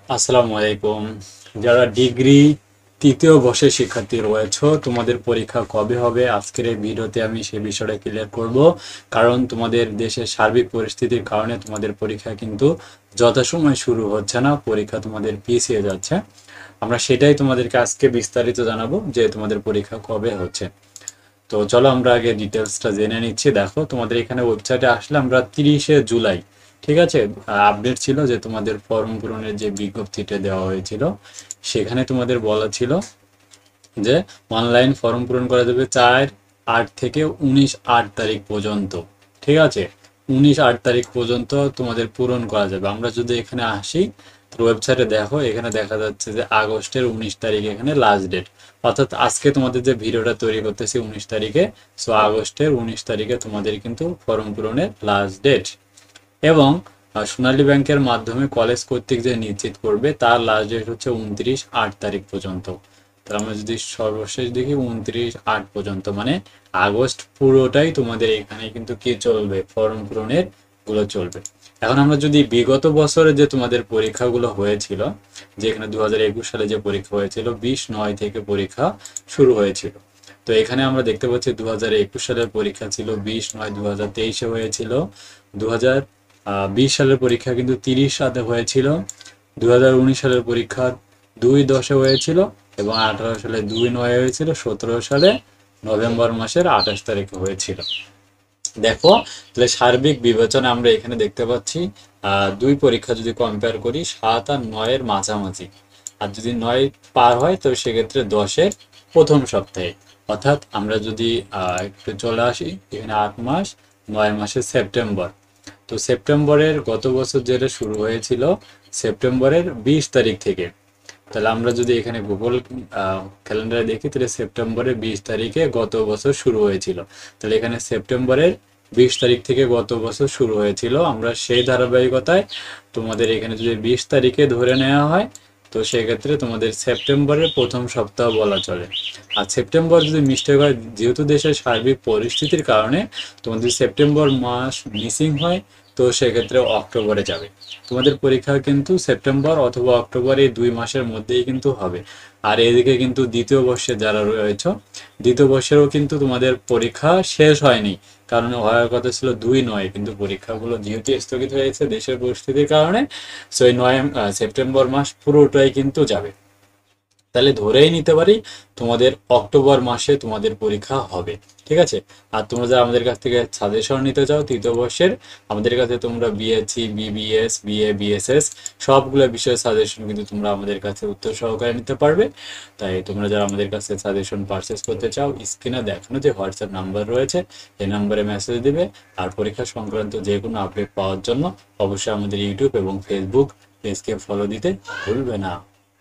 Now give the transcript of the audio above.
আসসালামু আলাইকুম। যারা ডিগ্রি তৃতীয় বর্ষের শিক্ষার্থী রয়েছে, তোমাদের পরীক্ষা কবে হবে আজকের এই ভিডিওতে আমি সে বিষয়টা ক্লিয়ার করব। কারণ তোমাদের দেশের সার্বিক পরিস্থিতির কারণে তোমাদের পরীক্ষা কিন্তু যথাসময়ে শুরু হচ্ছে না, পরীক্ষা তোমাদের পিছিয়ে যাচ্ছে। আমরা সেটাই তোমাদেরকে আজকে বিস্তারিত জানাবো যে তোমাদের পরীক্ষা কবে হচ্ছে। তো চলো আমরা আগে ডিটেলসটা জেনে নিচ্ছি। দেখো, তোমাদের এখানে ওয়েবসাইটে আসলে আমরা 30শে জুলাই, ঠিক আছে, আপডেট ছিল যে তোমাদের ফর্ম পূরণের যে বিজ্ঞপ্তিটা দেওয়া হয়েছিল সেখানে তোমাদের বলা ছিল যে অনলাইন ফর্ম পূরণ করা যাবে 4/8 থেকে 19/8 তারিখ পর্যন্ত। ঠিক আছে, 19/8 তারিখ পর্যন্ত তোমাদের পূরণ করা যাবে। আমরা যদি এখানে আসি তো ওয়েবসাইটে দেখো, এখানে দেখা যাচ্ছে যে আগস্টের 19 তারিখ এখানে লাস্ট ডেট। অর্থাৎ আজকে তোমাদের যে ভিডিওটা তৈরি করতেছি 19 তারিখে, সো আগস্টের 19 তারিখে তোমাদের কিন্তু ফর্ম পূরণের লাস্ট ডেট। এবং সোনালী ব্যাংকের মাধ্যমে কলেজ কর্তৃক যে নিশ্চিত করবে তার লাস্ট ডেট হচ্ছে 29/8 তারিখ পর্যন্ত। তাহলে আমরা যদি সর্বশেষ দেখি 29/8 পর্যন্ত, মানে আগস্ট পুরোটাই তোমাদের এখানে কিন্তু কি চলবে, ফর্ম পূরণের গুলো চলবে। এখন আমরা যদি বিগত বছরে যে তোমাদের পরীক্ষাগুলো হয়েছিল, যেখানে 2021 সালে যে পরীক্ষা হয়েছিল 20/9 থেকে পরীক্ষা শুরু হয়েছিল। তো এখানে আমরা দেখতে পাচ্ছি 2021 সালের পরীক্ষা ছিল 20/9, 2023-এ হয়েছিল। 2020 সালের পরীক্ষা কিন্তু 30/7-এ হয়েছিল। 2019 সালের পরীক্ষা 2/10-এ হয়েছিল এবং 2018 সালে 2/9-এ হয়েছিল। 2017 সালে নভেম্বর মাসের 28 তারিখে হয়েছিল। দেখো, তাহলে সার্বিক বিবেচনা আমরা এখানে দেখতে পাচ্ছি দুই পরীক্ষা যদি কম্পেয়ার করি 7 আর 9-এর মাঝামাঝি। আর যদি 9 পার হয় তো সেক্ষেত্রে 10-এর প্রথম সপ্তাহে। অর্থাৎ আমরা যদি একটু চলে আসি এখানে 8 মাস, 9 মাসে সেপ্টেম্বর। তো সেপ্টেম্বরের গত বছর যেটা শুরু হয়েছিল সেপ্টেম্বরের 20 তারিখ থেকে। তাহলে আমরা যদি এখানে গুগল ক্যালেন্ডারে দেখি তাহলে সেপ্টেম্বরের 20 তারিখে গত বছর শুরু হয়েছিল। তাহলে এখানে সেপ্টেম্বরের 20 তারিখ থেকে গত বছর শুরু হয়েছিল। আমরা সেই ধারাবাহিকতায় তোমাদের এখানে যদি 20 তারিখে ধরে নেওয়া হয় তো সেক্ষেত্রে তোমাদের সেপ্টেম্বরের প্রথম সপ্তাহ বলা চলে। আর সেপ্টেম্বর যদি মিস্টেক হয়, যেহেতু দেশের সার্বিক পরিস্থিতির কারণে তোমাদের সেপ্টেম্বর মাস মিসিং হয়, তো সেক্ষেত্রে অক্টোবরে যাবে। তোমাদের পরীক্ষা কিন্তু সেপ্টেম্বর অথবা অক্টোবর এই 2 মাসের মধ্যেই কিন্তু হবে। আর এদিকে কিন্তু দ্বিতীয় বর্ষে যারা রয়েছে, দ্বিতীয় বর্ষেরও কিন্তু তোমাদের পরীক্ষা শেষ হয়নি। কারণ হওয়ার কথা ছিল 2/9, কিন্তু পরীক্ষাগুলো যেহেতু স্থগিত হয়েছে দেশের পরিস্থিতির কারণে, সো এই সেপ্টেম্বর মাস পুরোটাই কিন্তু যাবে। তাহলে ধরেই নিতে পারি তোমাদের অক্টোবর মাসে তোমাদের পরীক্ষা হবে। ঠিক আছে। আর তোমরা যারা আমাদের কাছ থেকে সাজেশন নিতে চাও তৃতীয় বর্ষের, আমাদের কাছে তোমরা বিএসসি, বিবিএস, বিএ, বিএসএস সবগুলো বিষয়ের সাজেশন কিন্তু তোমরা আমাদের কাছে উত্তর সহকারে নিতে পারবে। তাই তোমরা যারা আমাদের কাছে সাজেশন পারচেস করতে চাও, স্ক্রিনে দেখানো যে হোয়াটসঅ্যাপ নাম্বার রয়েছে এই নাম্বারে মেসেজ দিবে। আর পরীক্ষা সংক্রান্ত যে কোনো আপডেট পাওয়ার জন্য অবশ্যই আমাদের ইউটিউব এবং ফেসবুক পেজকে ফলো দিতে ভুলবে না।